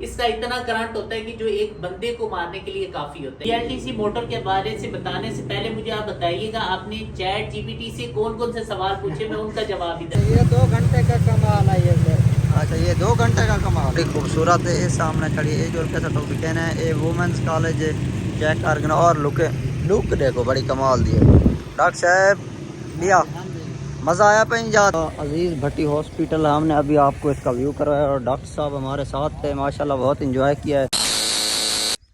इसका इतना करंट होता है कि जो एक बंदे को मारने के लिए काफी होता है। पीएलडीसी मोटर के बारे से बताने से पहले मुझे आप बताइएगा, आपने चैट जीपीटी से कौन कौन से सवाल पूछे, मैं उनका जवाब ही ये 2 घंटे का कमाल है ये सर। अच्छा, ये 2 घंटे का कमाल। बड़ी खूबसूरत है। इस सामने खड़ी है जो कैसा टॉपिक है ना, ये वुमेंस कॉलेज चेक कर और लुक देखो, बड़ी कमाल दी है। डॉक्टर साहब लिया मज़ा आया कहीं जा। अजीज़ भट्टी हॉस्पिटल हमने अभी आपको इसका व्यू करवाया और डॉक्टर साहब हमारे साथ थे, माशाल्लाह बहुत इंजॉय किया है।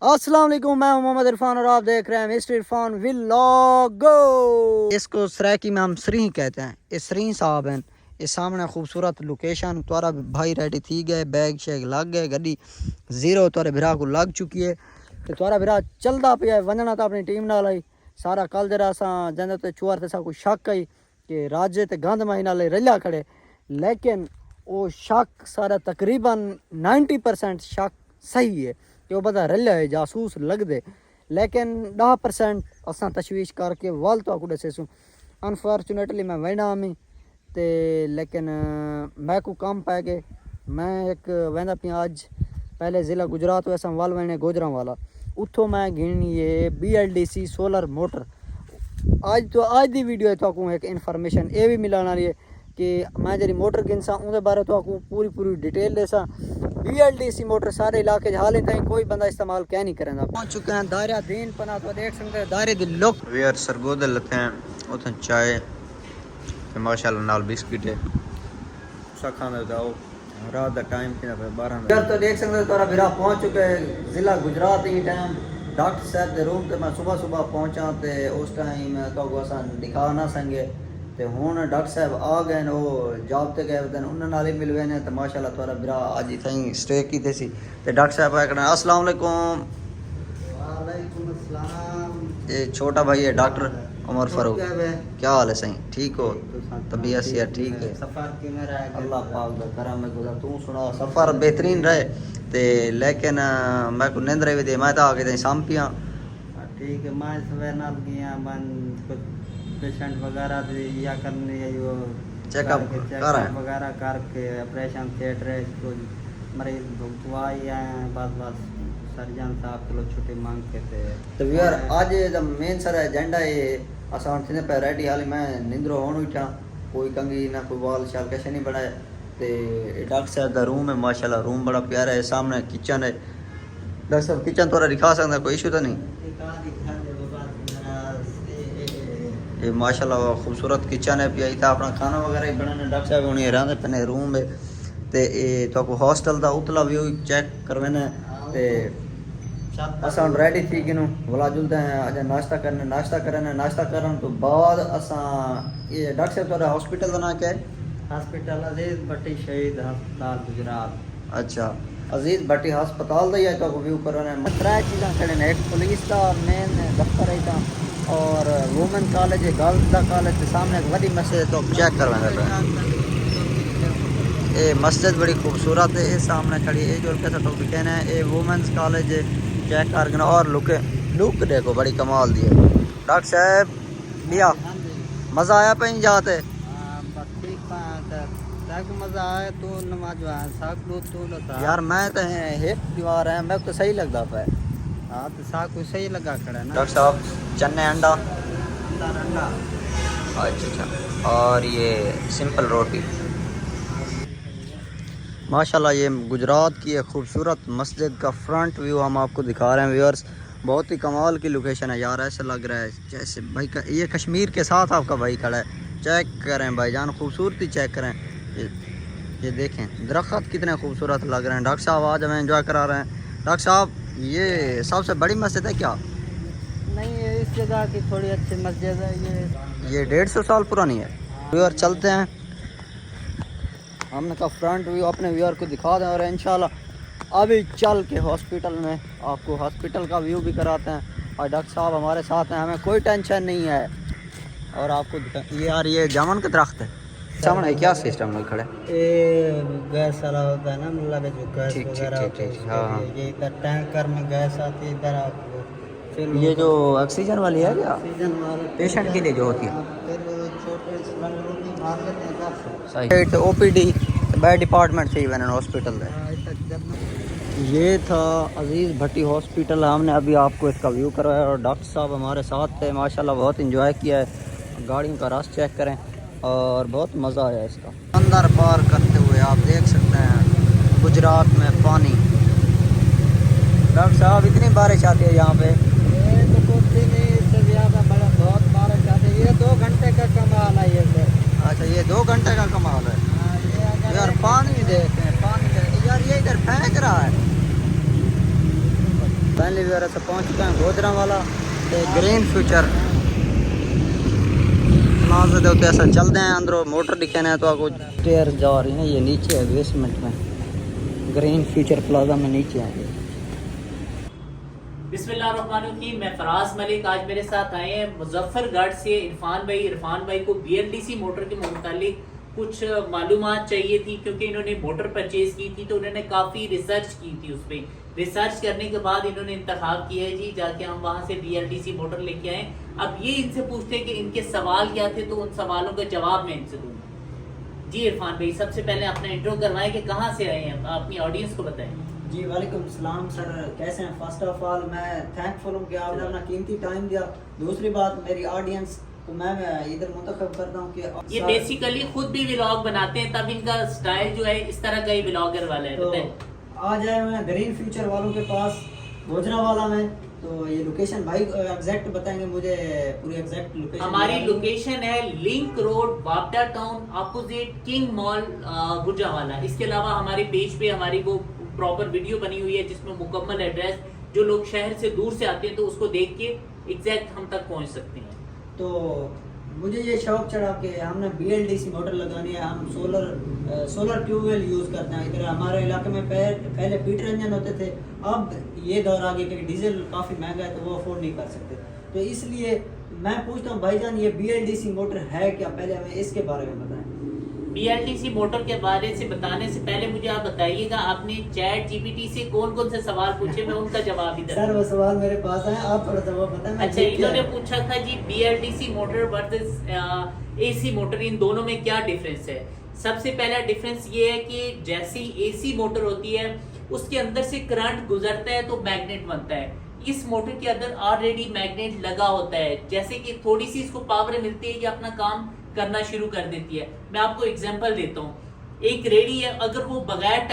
अस्सलाम वालेकुम, मैं मोहम्मद इरफान और आप देख रहे हैं मिस्टर इरफान व्लॉग। इसको सराकी में हम सरी कहते हैं। ये सरी साहब हैं। ये सामने खूबसूरत लोकेशन तोरा भाई रेडी थी गए, बैग शेग लग गए, गड्डी जीरो तोरे भिरा को लग चुकी है। तो तोरा भिरा चलता पिया वंजना तो अपनी टीम नाल आई सारा। कल जरा असा जंदे तो चुआर ते कोई शक आई कि राजे ते गंद महीना ले रलिया खड़े, लेकिन वो शक सारा तकरीबन 90% शक सही है कि वो बंदा रलिया है, जासूस लग दे। लेकिन 10% असा तशवीश करके वाल तो आकू दसेसू। अनफॉर्चुनेटली मैं वहना आमी ते, लेकिन मैं को काम पै गए। मैं एक वहदा पिया अज पहले ज़िला गुजरात वैसा वाल वहने गोजरा वाला, उतो मैं गिनी ये BLDC सोलर मोटर। आज दी वीडियो है तो एक इन्फॉर्मेशन ये भी मिलाना रही है कि मैं जी मोटर गिनसा उनके बारे तो पूरी डिटेल देसा। BLDC मोटर सारे इलाके हाल ताई कोई बंदा इस्तेमाल क्या नहीं करेंदा। पहुंच चुके हैं दायरा दीन पना, तो देख सकते हैं दायरे दी लुक। वी आर सरगोदे लते हैं उथे चाय ते माशाल्लाह नाल बिस्किट है सखा में जाओ। रात दा टाइम किना पे 12 बजे तो देख सकते हैं तोरा बिरा पहुंच चुके हैं ज़िला गुजरात ही टाइम डॉक्टर साहब के रूम ते मैं सुबह पहुंचा ते उस टाइम तो असा दिखा ना संगे ते हुन डॉक्टर साहब आ गए वो जॉब ते गए थे उन्होंने नाल ही मिलवे ने। तो माशाल्लाह तोरा बिरा अज इथाई स्टे कीते सी ते डॉक्टर साहब आए कहना अस्सलाम वालेकुम। वालेकुम अस्सलाम। ये छोटा भाई है डॉक्टर उमर फारूक। क्या हाल है सही, ठीक हो? तबीयत से ठीक है? सफर किमें रहा अल्लाह पाक दा करम है गुज़र। तू सुना सफ़र बेहतरीन रहे ते, लेकिन मैं को निंद्रे भी दे मैं तो आके ते शाम पिया। ठीक है। मैं सवेर नाल गया मन कुछ पेशेंट वगैरह दी या करने यो चेकअप कर रहे वगैरह करके ऑपरेशन थिएटर को मरीज भुगतवाई आए बस सर्जन साहब किलो छुट्टी मांग के थे। तो यार आज द मेन सर एजेंडा है असा थिने पे रेडी हाली मैं निंद्रो होण उठा, कोई कंगी ना कोई वाल शाल कैसे नहीं बनाए ते डॉक्टर साहब दा रूम है माशाल्लाह, रूम बड़ा प्यारा है। सामने किचन है। डॉक्टर साहब किचन थोड़ा दिखा सकदा, कोई इशू तो नहीं? ये माशाल्लाह खूबसूरत किचन है पिया इतना अपना खाना वगैरह ही बनाने डॉक्टर साहब उन्हें रहंदे पने रूम है ते ये तो को हॉस्टल दा उतला व्यू चेक करवाने ते असा रेडी थी किनु वला जुलते हैं आज नाश्ता करने नाश्ता करने तो बाद असा ये डॉक्टर साहब तोरा हॉस्पिटल का नाम क्या है? हॉस्पिटल अजीज भट्टी शहीद अस्पताल गुजरात। अच्छा, अजीज भट्टी अस्पताल दा ही है तो व्यू करवाने। त्रै चीज़ां खड़े ने, एक पुलिस का मेन दफ्तर है था और वुमेन कॉलेज है, गर्ल्स का कॉलेज के सामने एक बड़ी मस्जिद तो चेक करवाने। ये मस्जिद बड़ी खूबसूरत है। ये सामने खड़ी है जो कैसा टॉपिक है ना, ये वुमेंस कॉलेज चेक कर और लुक देखो, बड़ी कमाल दी है। डॉक्टर साहब लिया मज़ा आया कहीं जाते? मजा आया तो नमाज यार मैं तो है दीवार है, मैं तो सही लगता पे। हाँ तो साग को सही लगा खड़ा है ना। डॉक्टर साहब चन्ने अंडा अंडा अच्छा और ये सिंपल रोटी। माशाल्लाह ये गुजरात की एक खूबसूरत मस्जिद का फ्रंट व्यू हम आपको दिखा रहे हैं व्यूअर्स। बहुत ही कमाल की लोकेशन है यार, ऐसा लग रहा है जैसे भाई का ये कश्मीर के साथ आपका भाई खड़ा है। चेक करें भाईजान, खूबसूरती चेक करें। ये देखें दरख्त कितने खूबसूरत लग रहे हैं। डॉक्टर साहब आज हमें एंजॉय करा रहे हैं। डॉक्टर साहब ये सबसे बड़ी मस्जिद है क्या? नहीं, ये इस जगह की थोड़ी अच्छी मस्जिद है। ये 150 साल पुरानी है। व्यूअर चलते हैं, हमने कहा फ्रंट व्यू अपने व्यूअर को दिखा दें और इंशाल्लाह अभी चल के हॉस्पिटल में आपको हॉस्पिटल का व्यू भी कराते हैं। और डॉक्टर साहब हमारे साथ हैं, हमें कोई टेंशन नहीं है। और आपको ये यार ये जामुन का दरख्त है सामने, क्या सिस्टम नहीं खड़े? ये गैस वाला होता है ना, मतलब जो गैस वगैरह हाँ। ये इधर टैंकर में गैस आती है इधर आपको। फिर ये जो ऑक्सीजन वाली है क्या ऑक्सीजन वाले पेशेंट के लिए जो होती है? फिर छोटे सिलेंडरों की मार लेते हैं काफी। सही। OPD बेड डिपार्टमेंट चाहिए मैंने हॉस्पिटल में। ये था अजीज़ भट्टी हॉस्पिटल। हमने अभी आपको इसका व्यू करवाया और डॉक्टर साहब हमारे साथ थे। माशाल्लाह बहुत इंजॉय किया है। गाड़ियों का रास्ता चेक करें और बहुत मज़ा आया इसका। अंदर पार करते हुए आप देख सकते हैं गुजरात में पानी। डॉक्टर साहब इतनी बारिश आती है यहाँ पे? ये तो कुछ भी नहीं, इससे ज़्यादा बड़ा बहुत बारिश आती है। ये 2 घंटे का कमाल है ये सर। अच्छा, ये 2 घंटे का कमाल है। यार पानी देखें, पानी देखें यार, ये इधर फेंक रहा है। पहले वगैरह से पहुँच चुके हैं गोदरा वाला ग्रीन फ्यूचर प्लाजा दे उत्ते ऐसा चलते हैं अंदरों मोटर दिखाने हैं तो कुछ स्टेयर जा रही है। ये नीचे है बेसमेंट में, ग्रीन फ्यूचर प्लाजा में नीचे है। बिस्मिल्लाहिर्रहमानिर्रहीम। मैं फराज मलिक, आज मेरे साथ आए हैं मुजफ्फरगढ़ से इरफान भाई। इरफान भाई को BLDC मोटर के मुतालिक कुछ मालूमात चाहिए थी, क्योंकि इन्होंने मोटर परचेज की थी तो उन्होंने काफ़ी रिसर्च की थी। उस पर रिसर्च करने के बाद इन्होंने इंतखाब किया है जी, जाके हम वहाँ से BLDC मोटर लेके आए। अब ये इनसे पूछते हैं कि इनके सवाल क्या थे, तो उन सवालों का जवाब मैं इनसे दूंगा। जी इरफान भाई, सबसे पहले अपना इंट्रो करवाएं कि कहाँ से आए हैं, अपनी ऑडियंस को बताएं। जी वालेकुम सलाम सर, कैसे हैं? फर्स्ट ऑफ ऑल मैं थैंकफुल हूँ कि आपने अपना कीमती टाइम दिया। दूसरी बात, मेरी ऑडियंस को मैं इधर मुंतखब करता हूँ कि ये बेसिकली खुद भी व्लॉग बनाते हैं, तब इनका स्टाइल जो है इस तरह का ही व्लॉगर वाला है। तो बताएं। आज आए मैं ग्रीन फ्यूचर वालों के पास, गोजरा वाला में। तो ये लोकेशन भाई एग्जैक्ट बताएंगे मुझे, पूरी एग्जैक्ट लोकेशन? हमारी लोकेशन है link road, Wapda town, opposite King Mall, Gujranwala. इसके अलावा हमारे पेज पे हमारी वो प्रॉपर वीडियो बनी हुई है जिसमें मुकम्मल एड्रेस, जो लोग शहर से दूर से आते हैं तो उसको देख के एग्जैक्ट हम तक पहुंच सकते हैं। तो मुझे ये शौक चढ़ा कि हमने BLDC मोटर लगानी है। हम सोलर ट्यूबवेल यूज़ करते हैं। इधर हमारे इलाके में पहले पीटर इंजन होते थे, अब ये दौर आ गया कि डीजल काफ़ी महंगा है तो वो अफोर्ड नहीं कर सकते। तो इसलिए मैं पूछता हूँ भाईजान, ये BLDC मोटर है क्या? पहले हमें इसके बारे में बताएं। BLDC मोटर के बारे से बताने से पहले मुझे आप बताइएगा, आपने ChatGPT से कौन कौन से सवाल पूछे, मैं उनका जवाब इधर। सर वो सवाल मेरे पास है, आप थोड़ा सा वो बताएं। अच्छा, इन्होंने पूछा था जी BLDC motor versus AC motor, इन दोनों में क्या डिफरेंस है। सबसे पहला डिफरेंस ये है कि जैसी AC मोटर होती है उसके अंदर से करंट गुजरता है तो मैग्नेट बनता है। इस मोटर के अंदर ऑलरेडी मैग्नेट लगा होता है, जैसे कि थोड़ी सी इसको पावर मिलती है ये अपना काम करना शुरू कर देती है। मैं आपको एग्जांपल देता हूँ। एक रेडी है, अगर वो बगैर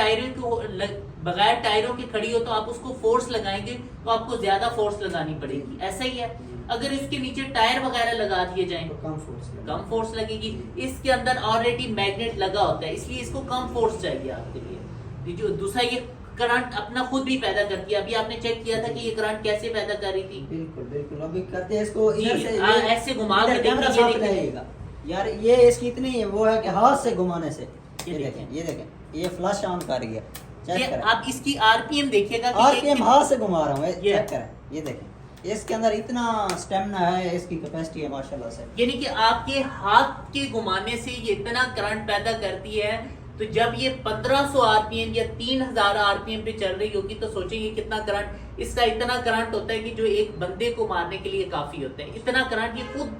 टायरों के खड़ी हो तो आप उसको फोर्स लगाएंगे तो आपको ज्यादा फोर्स लगानी पड़ेगी। ऐसा ही है, अगर इसके नीचे टायर वगैरह लगा दिए जाएं तो कम फोर्स लगेगी। इसके अंदर ऑलरेडी मैग्नेट लगा होता है, इसलिए इसको कम फोर्स चाहिए आपके लिए। जो दूसरा, ये करंट अपना खुद भी पैदा करती है। अभी आपने चेक किया था कि ये करंट कैसे पैदा कर रही थी। बिल्कुल बिल्कुल, अभी करते हैं इसको इधर से, ऐसे घुमा के कैमरा देखिए, साफ रहेगा यार। ये इसकी इतनी वो है कि हाथ से घुमाने से, ये देखें ये फ्लैश ऑन कर गया। चेक करें आप इसकी RPM देखिएगा, RPM हाथ से घुमा रहा हूँ, चेक करें। ये देखें इसके अंदर इतना स्टेमिना है, इसकी कैपेसिटी है माशाल्लाह से। यानी कि आपके हाथ के घुमाने से ये इतना करंट पैदा करती है। तो जब ये 1500 RPM या 3000 RPM पे चल रही होगी तो सोचिए कितना करंट, इसका इतना करंट होता है कि जो एक बंदे को मारने के लिए काफी होता है। इतना करंट ये खुद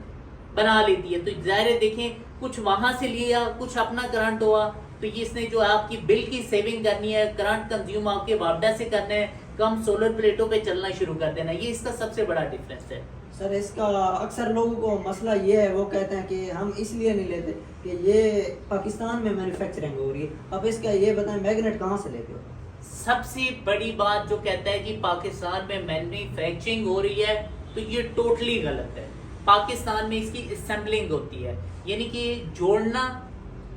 बना लेती है। तो जाहिर देखें, कुछ वहां से लिया, कुछ अपना करंट हुआ, तो ये इसने जो आपकी बिल की सेविंग करनी है, करंट कंज्यूम आपके वापडा से करना है, कम सोलर प्लेटों पे चलना शुरू कर देना, ये इसका सबसे बड़ा डिफरेंस है। सर इसका अक्सर लोगों को मसला ये है, वो कहते हैं कि हम इसलिए नहीं लेते कि ये पाकिस्तान में मैन्युफैक्चरिंग हो रही है। अब इसका ये बताएं, मैग्नेट कहाँ से लेते हो? सबसे बड़ी बात जो कहता है कि पाकिस्तान में मैन्युफैक्चरिंग हो रही है, तो ये टोटली गलत है। पाकिस्तान में इसकी असेंबलिंग होती है, यानी कि जोड़ना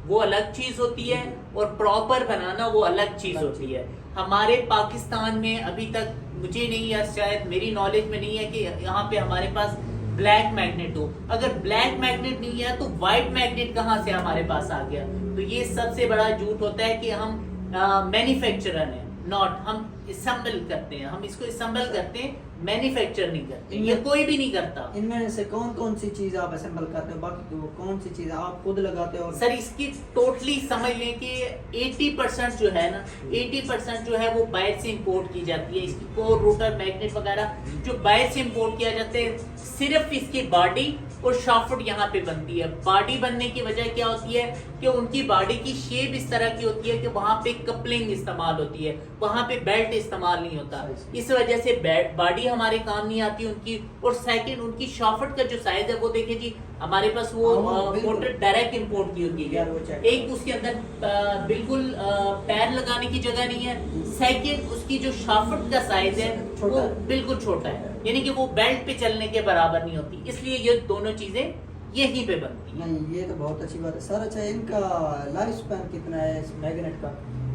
वो अलग चीज होती है और प्रॉपर बनाना वो अलग चीज होती है। हमारे पाकिस्तान में अभी तक मुझे नहीं, या शायद मेरी नॉलेज में नहीं है कि यहाँ पे हमारे पास ब्लैक मैग्नेट हो। अगर ब्लैक मैग्नेट नहीं है तो व्हाइट मैग्नेट कहाँ से हमारे पास आ गया? तो ये सबसे बड़ा झूठ होता है कि हम मैन्युफैक्चरर हैं, नॉट। हम असेंबल करते हैं, हम इसको असेंबल करते हैं, मैन्युफैक्चर नहीं करते। ये कोई भी नहीं करता। इनमें से कौन कौन सी चीज आप असेंबल करते हो, बाकी वो कौन सी चीज आप खुद लगाते हो? सर इसकी टोटली समझ लें कि 80% जो है ना, 80% जो है वो बाहर से इंपोर्ट की जाती है। इसकी कोर, रोटर, मैग्नेट वगैरह जो बाहर से इंपोर्ट किया जाता है, सिर्फ इसकी बॉडी और शाफ्ट यहाँ पे बनती है। बॉडी बनने की वजह क्या होती है कि उनकी बॉडी की शेप इस तरह की होती है कि वहाँ पे कपलिंग इस्तेमाल होती है, वहाँ पे बेल्ट इस्तेमाल नहीं होता, सही। इस वजह से बॉडी हमारे काम नहीं आती उनकी। और सेकंड, उनकी शाफ्ट का जो साइज है वो देखें जी, हमारे पास वो हाँ, बिल्कुल। मोटर डायरेक्ट इंपोर्ट की होती यार, वो है। check एक उसके अंदर बिल्कुल पैर लगाने की जगह नहीं है। सेकंड, उसकी जो शाफ्ट का साइज है छोटा वो है। बिल्कुल छोटा है, यानी कि वो बेल्ट पे चलने के बराबर नहीं होती, इसलिए ये दोनों चीजें यहीं पे बनती हैं। नहीं, ये तो बहुत अच्छी बात है सर। अच्छा, इनका लाइफ स्पैन कितना है इस मैग्नेट का?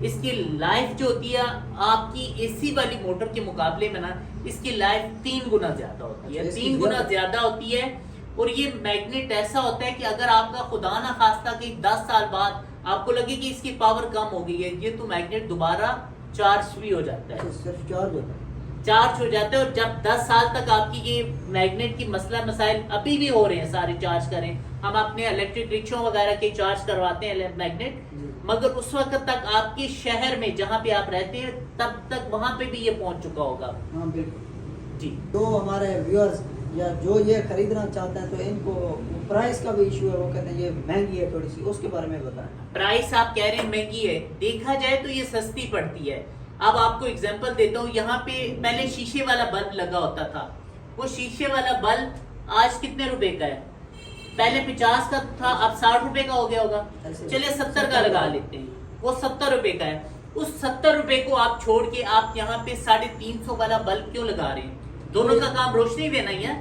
इसकी लाइफ जो होती है आपकी एसी वाली मोटर के मुकाबले में ना, इसकी लाइफ 3 गुना ज्यादा होती है, अच्छा, इसकी 3 गुना ज्यादा? ज्यादा होती है। और ये मैग्नेट ऐसा होता है कि अगर आपका खुदा ना खास्ता कि 10 साल बाद आपको लगे कि इसकी पावर कम हो गई है, ये तो मैग्नेट दोबारा चार्ज भी हो जाता है, अच्छा, सिर्फ चार्ज होता है? चार्ज हो जाता है। और जब 10 साल तक आपकी ये मैग्नेट की मसला मसाइल अभी भी हो रहे हैं, सारे चार्ज करें, हम अपने इलेक्ट्रिक रिक्शों वगैरह के चार्ज करवाते हैं मैग्नेट, जी। मगर उस वक्त तक आपके शहर में जहाँ पे आप रहते हैं तब तक वहां पे भी ये पहुंच चुका होगा। हाँ बिल्कुल जी, तो हमारे व्यूअर्स या जो ये खरीदना चाहते हैं तो इनको प्राइस का भी इशू है, वो कहते हैं ये महंगी है थोड़ी सी, उसके बारे में बताएं। प्राइस आप कह रहे हैं महंगी है, देखा जाए तो ये सस्ती पड़ती है। अब आपको एग्जांपल देता हूँ, यहाँ पे पहले शीशे वाला बल्ब लगा होता था, वो शीशे वाला बल्ब आज कितने रुपए का है? पहले 50 का था, अब 60 रुपए का हो गया होगा, ऐसे। चलिए 70 का लगा लेते हैं, वो 70 रुपए का है। उस 70 रुपए को आप छोड़ के आप यहाँ पे 350 वाला बल्ब क्यों लगा रहे हैं? दोनों का काम रोशनी देना ही है।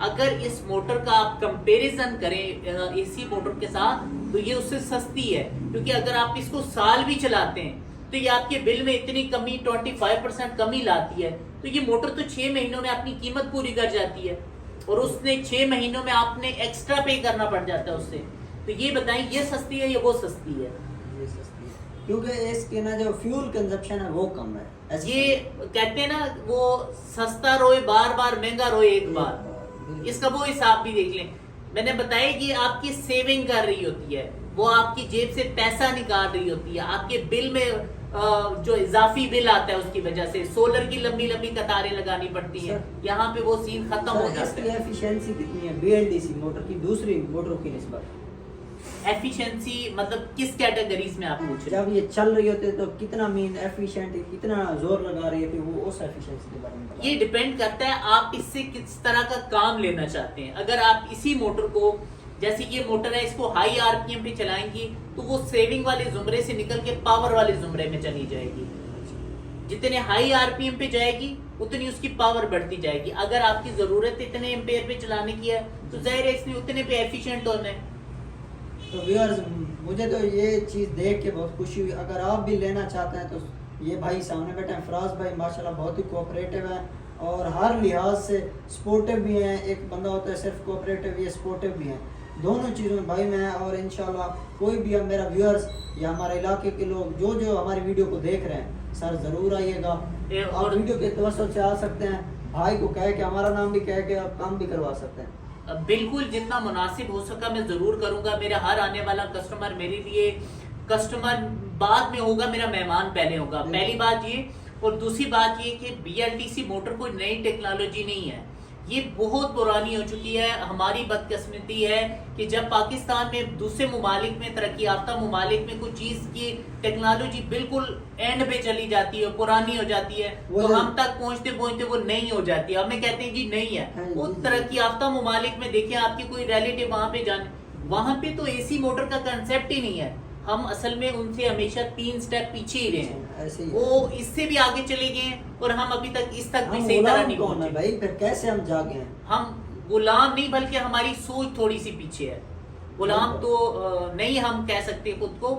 अगर इस मोटर का आप कंपैरिजन करें एसी मोटर के साथ तो ये उससे सस्ती है, क्योंकि अगर आप इसको साल भी चलाते हैं तो ये आपके बिल में इतनी कमी 25% कमी लाती है। तो ये मोटर तो 6 महीनों में अपनी कीमत पूरी कर जाती है, और उसने 6 महीनों में आपने एक्स्ट्रा पे करना पड़ जाता है उससे। तो ये बताएं, ये सस्ती है या वो सस्ती है? ये सस्ती है क्योंकि इसके ना जो फ्यूल कंजप्शन है वो कम है। ऐसे ये कहते हैं ना, वो सस्ता रोए बार बार, महंगा रोए एक बार, इसका वो हिसाब भी देख लें। मैंने बताया कि आपकी सेविंग कर रही होती है, वो आपकी जेब से पैसा निकाल रही होती है, आपके बिल में जो इजाफी बिल आता है उसकी वजह से सोलर की लंबी लंबी कतारें लगानी पड़ती हैं, यहाँ पे वो सीन खत्म हो सर, जाता इसकी है। एफिशिएंसी कितनी है BLDC मोटर की दूसरी मोटरों की निस्बत? एफिशिएंसी मतलब किस कैटेगरीज में आप पूछ रहे हैं? जब ये चल रही होती है तो कितना मीन एफिशिएंट, कितना जोर लगा रही है, फिर वो उस एफिशिएंसी के बारे में बताएं। ये डिपेंड करता है आप इससे किस तरह का काम लेना चाहते हैं। अगर आप इसी मोटर को, जैसे ये मोटर है, इसको हाई आरपीएम पे चलाएंगी तो वो सेविंग वाले जुमरे से निकल के पावर वाले जुमरे में चली जाएगी। जितने हाई आरपीएम पे जाएगी उतनी उसकी पावर बढ़ती जाएगी। अगर आपकी जरूरत इतने एम्पेयर पे चलाने की है तो जाहिर है इसने उतने पे एफिशिएंट होना है। तो व्यूअर्स, मुझे तो ये चीज़ देख के बहुत खुशी हुई। अगर आप भी लेना चाहते हैं तो ये भाई सामने बैठे हैं, फराज भाई माशाल्लाह बहुत ही कोऑपरेटिव हैं और हर लिहाज से सपोर्टिव भी हैं। एक बंदा होता है सिर्फ कोऑपरेटिव, ये सपोर्टिव भी हैं, दोनों चीज़ों में भाई मैं। और इंशाल्लाह कोई भी अब मेरा व्यूअर्स या हमारे इलाके के लोग जो हमारी वीडियो को देख रहे हैं, सर ज़रूर आइएगा। आप वीडियो के तवज्जुह से आ सकते हैं, भाई को कह के, हमारा नाम भी कह के आप काम भी करवा सकते हैं। बिल्कुल, जितना मुनासिब हो सका मैं जरूर करूंगा। मेरा हर आने वाला कस्टमर मेरे लिए कस्टमर बाद में होगा, मेरा मेहमान पहले होगा, पहली बात ये। और दूसरी बात ये कि BLDC मोटर कोई नई टेक्नोलॉजी नहीं है, ये बहुत पुरानी हो चुकी है। हमारी बदकिस्मती है कि जब पाकिस्तान में दूसरे मुमालिक में, तरक्की याफ्ता मुमालिक में कुछ चीज की टेक्नोलॉजी बिल्कुल एंड पे चली जाती है, पुरानी हो जाती है, तो हम तक पहुंचते पहुंचते वो नहीं हो जाती है। हमें कहते हैं जी नहीं है। वो तरक्की याफ्ता मुमालिक में देखिए, आपकी कोई रिलेटिव वहां पे जाने, वहां पे तो एसी मोटर का कंसेप्ट ही नहीं है। हम असल में उनसे हमेशा 3 स्टेप पीछे ही रहे हैं, ऐसे ही वो इससे भी आगे चले गए हैं और हम अभी तक इस तक भी हम सही तरह गुलाम नहीं कौन है पहुंचे। भाई, फिर कैसे हम जागे हैं? हम गुलाम नहीं, बल्कि हमारी सोच थोड़ी सी पीछे है। गुलाम तो नहीं हम कह सकते खुद को,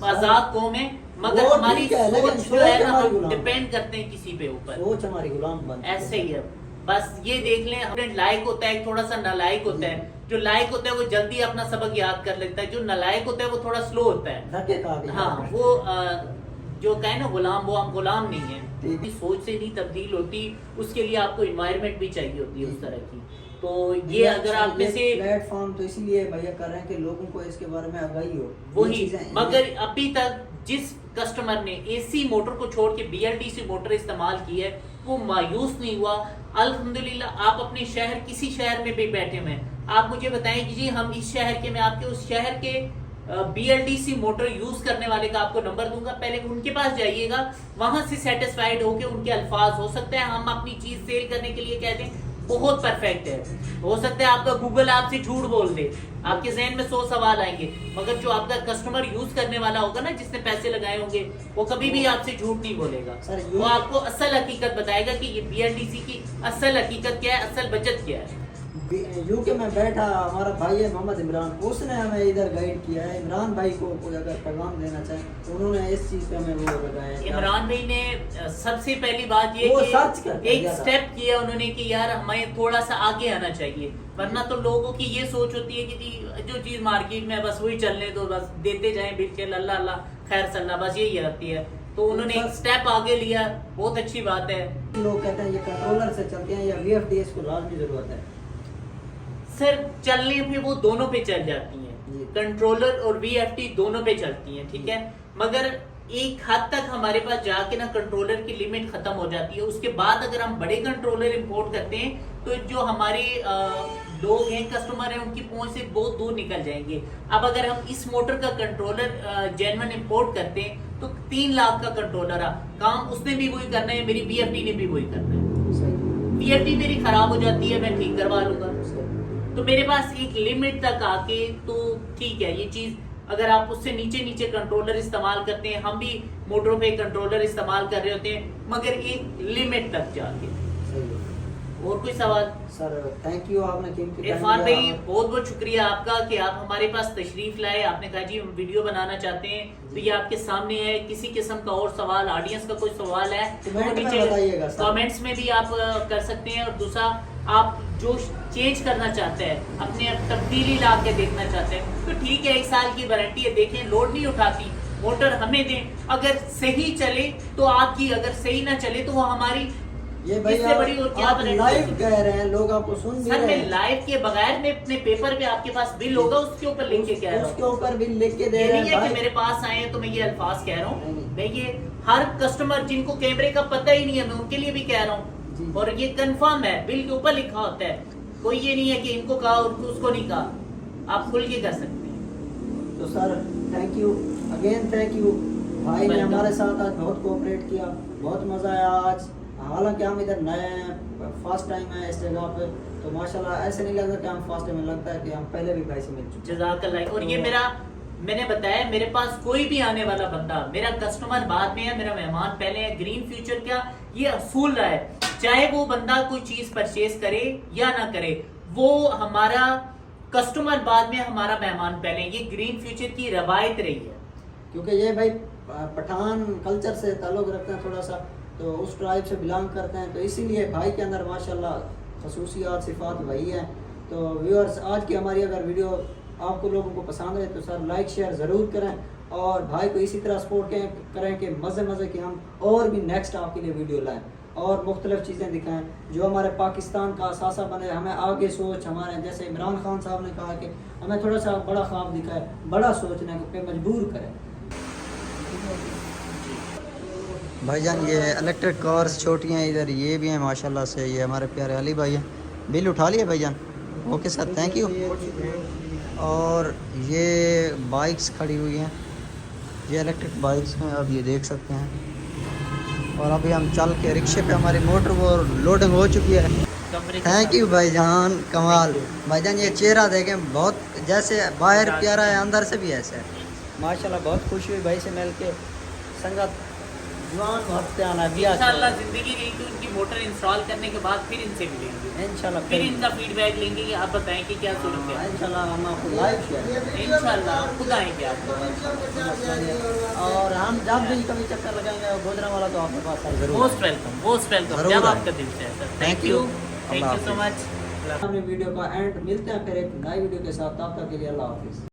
आजाद कौम है, मगर वो हमारी ठीक है, लेकिन सोच जो है ना, हमारी हम गुलाम है। डिपेंड करते हैं किसी पे ऊपर। सोच हमारी गुलाम बन ऐसे ही है। बस ये देख लें, स्टूडेंट लायक होता है, थोड़ा सा नालायक होता है। जो लायक होता है वो जल्दी अपना सबक याद कर लेता है, जो नालायक होता है वो थोड़ा स्लो होता है। धक्के खा के हाँ, वो जो कहे ना गुलाम, वो हम गुलाम नहीं है। ठीक। सोच से नहीं तब्दील होती, उसके लिए आपको इन्वायरमेंट भी चाहिए होती है उस तरह की। तो ये अगर आप में से प्लेटफॉर्म तो इसीलिए भैया कर रहे हैं कि लोगों को इसके बारे में आगाही हो। वही, ये चीजें- मगर अभी तक जिस कस्टमर ने एसी मोटर को छोड़ के BLDC मोटर इस्तेमाल की है वो मायूस नहीं हुआ। अल्हम्दुलिल्लाह, आप अपने शहर, किसी शहर में भी बैठे हुए हैं, आप मुझे बताएं कि जी हम इस शहर के, मैं आपके उस शहर के BLDC मोटर यूज करने वाले का आपको नंबर दूंगा, पहले उनके पास जाइएगा, वहां से सेटिस्फाइड होके उनके अल्फाज हो सकते हैं हम अपनी चीज सेल करने के लिए कहते हैं बहुत परफेक्ट है, हो सकता है आपका गूगल आपसे झूठ बोल दे, आपके जहन में 100 सवाल आएंगे, मगर जो आपका कस्टमर यूज करने वाला होगा ना, जिसने पैसे लगाए होंगे, वो कभी भी आपसे झूठ नहीं बोलेगा। सर, वो आपको असल हकीकत बताएगा कि ये BLDC की असल हकीकत क्या है, असल बचत क्या है। यूके में बैठा हमारा भाई है मोहम्मद इमरान, उसने हमें इधर गाइड किया है। इमरान भाई को कोई अगर पैगाम देना चाहे तो उन्होंने इस चीज पे हमें वो लगाया है। इमरान भाई ने सबसे पहली बात ये वो कि सर्च करके एक दिया था। स्टेप किया उन्होंने कि यार हमें थोड़ा सा आगे आना चाहिए, वरना तो लोगों की ये सोच होती है कि जी जो चीज मार्केट में बस वही चलने दो, बस देते जाएं बिल्कुल अल्लाह अल्लाह खैर सल्ला, बस यही रहती है। तो उन्होंने एक स्टेप आगे लिया, बहुत अच्छी बात है। लोग कहते हैं ये कंट्रोलर से चलते हैं या VFDS को लाजमी जरूरत है। सर चलने पे वो दोनों पे चल जाती जी। हैं, कंट्रोलर और VFD दोनों पे चलती हैं, ठीक है, मगर एक हद तक हमारे पास जाके ना कंट्रोलर की लिमिट खत्म हो जाती है। उसके बाद अगर हम बड़े कंट्रोलर इंपोर्ट करते हैं तो जो हमारे लोग हैं, कस्टमर हैं, उनकी पहुंच से बहुत दूर निकल जाएंगे। अब अगर हम इस मोटर का कंट्रोलर जेन्युइन इंपोर्ट करते हैं तो 3 लाख का कंट्रोलर है, काम उसने भी वही करना है, मेरी VFD ने भी वही करना है। VFD मेरी खराब हो जाती है, मैं ठीक करवा लूंगा। तो मेरे पास एक लिमिट तक आके तो ठीक है, ये चीज अगर आप उससे नीचे नीचे कंट्रोलर इस्तेमाल करते हैं, हम भी मोटरों पे कंट्रोलर इस्तेमाल कर रहे होते हैं, मगर एक लिमिट तक जाके। और कोई सवाल? सर थैंक यू, आपने कीमती टाइम इरफान दिया। भाई बहुत बहुत शुक्रिया आपका कि आप हमारे पास तशरीफ लाए, आपने कहा जी हम वीडियो बनाना चाहते हैं, तो ये आपके सामने है। किसी किस्म का और सवाल, ऑडियंस का कोई सवाल है कमेंट तो में नीचे बताइएगा सर। कमेंट्स में भी आप कर सकते हैं। और दूसरा, आप जो चेंज करना चाहते हैं, अपने तब्दीली ला के देखना चाहते हैं, तो ठीक है, 1 साल की वारंटी है, देखें लोड नहीं उठाती, मोटर हमें दें, अगर सही चले तो आपकी, अगर सही ना चले तो वो हमारी। ये भाई इससे बड़ी और क्या आप वारंटी लाइव होती कह रहे हैं, लोग आपको सुन भी सर, रहे मैं हैं। लाइव के बगैर में अपने पेपर पे आपके पास बिल होगा, उसके ऊपर लिख के कह रहा उसके हूँ। ऊपर भी लिख के दे ये रहे नहीं हैं है कि भाई। मेरे पास आए हैं तो मैं ये अल्फाज कह रहा हूँ, नहीं। मैं ये हर कस्टमर जिनको कैमरे का पता ही नहीं है, मैं उनके लिए भी कह रहा जी। हूँ। और ये कंफर्म है, बिल के ऊपर लिखा होता है, कोई ये नहीं है कि इनको कहा और उसको नहीं कहा, आप खुल के कर सकते हैं। तो sir thank you again, thank you. भाई ने Welcome. हमारे साथ आज बहुत कोऑपरेट किया, बहुत मजा आया आज। हालांकि हम इधर नए हैं, फर्स्ट टाइम है इस जगह पे, तो माशाल्लाह ऐसे नहीं लगता कि हम फर्स्ट टाइम, लगता है कि हम पहले भी भाई से मिल चुके हैं। जज़ाकल्लाह। और ये तो- मेरा, मैंने बताया, मेरे पास कोई भी आने वाला बंदा, मेरा कस्टमर बाद में है, मेरा मेहमान पहले है। ग्रीन फ्यूचर का ये असूल रहा है, चाहे वो बंदा कोई चीज परचेज करे या ना करे, वो हमारा कस्टमर बाद में, हमारा मेहमान पहले। ये ग्रीन फ्यूचर की रवायत रही है। क्योंकि ये भाई पठान कल्चर से ताल्लुक रखते हैं थोड़ा सा, तो उस ट्राइब से बिलोंग करते हैं, तो इसीलिए भाई के अंदर माशाल्लाह खसूसियात सिफात वही है। तो व्यूअर्स, आज की हमारी अगर वीडियो आपको लोगों को पसंद है तो सर लाइक शेयर ज़रूर करें, और भाई को इसी तरह सपोर्ट करें कि मज़े मज़े की हम और भी नेक्स्ट आपके लिए वीडियो लाएं और मुख्तलिफ चीज़ें दिखाएं जो हमारे पाकिस्तान का असासा बने। हमें आगे सोच, हमारे जैसे इमरान खान साहब ने कहा कि हमें थोड़ा सा बड़ा ख्वाब दिखाए, बड़ा सोचने पे मजबूर करें। भाईजान ये इलेक्ट्रिक कार्स छोटी हैं इधर, ये भी हैं माशाल्लाह से। ये हमारे प्यारे अली भाई हैं, बिल उठा लिया भाईजान। Okay sir, thank you. और ये बाइक्स खड़ी हुई हैं, ये इलेक्ट्रिक बाइक्स हैं, अब ये देख सकते हैं। और अभी हम चल के रिक्शे पे, हमारी मोटर वो लोडिंग हो चुकी है। थैंक यू भाईजान, कमाल। भाईजान ये चेहरा देखें, बहुत जैसे बाहर प्यारा है, अंदर से भी ऐसा है माशाल्लाह। बहुत खुशी हुई भाई से मिल के, संगत जवान वक्त आना भी इंशाल्लाह जिंदगी रही तो उनकी मोटर इंस्टॉल करने के बाद फिर इनसे मिलेंगे, इंशाल्लाह। फिर इनका फीडबैक लेंगे कि आप बताएं कि क्या सूरत है। इंशाल्लाह हम आपको लाइव शेयर, इंशाल्लाह खुद आएंगे आपको। और हम जब भी कभी चक्कर लगाएंगे गोजरा वाला तो आपके पास जरूर। मोस्ट वेलकम, मोस्ट वेलकम, जरूर जब आएं। आपका दिल चाहे sir. Thank thank you, you. Thank Allah you so हाफिज़। मच। हमने वीडियो का एंड, मिलते हैं फिर एक नई वीडियो के साथ, तब तक के लिए अल्लाह हाफिज़।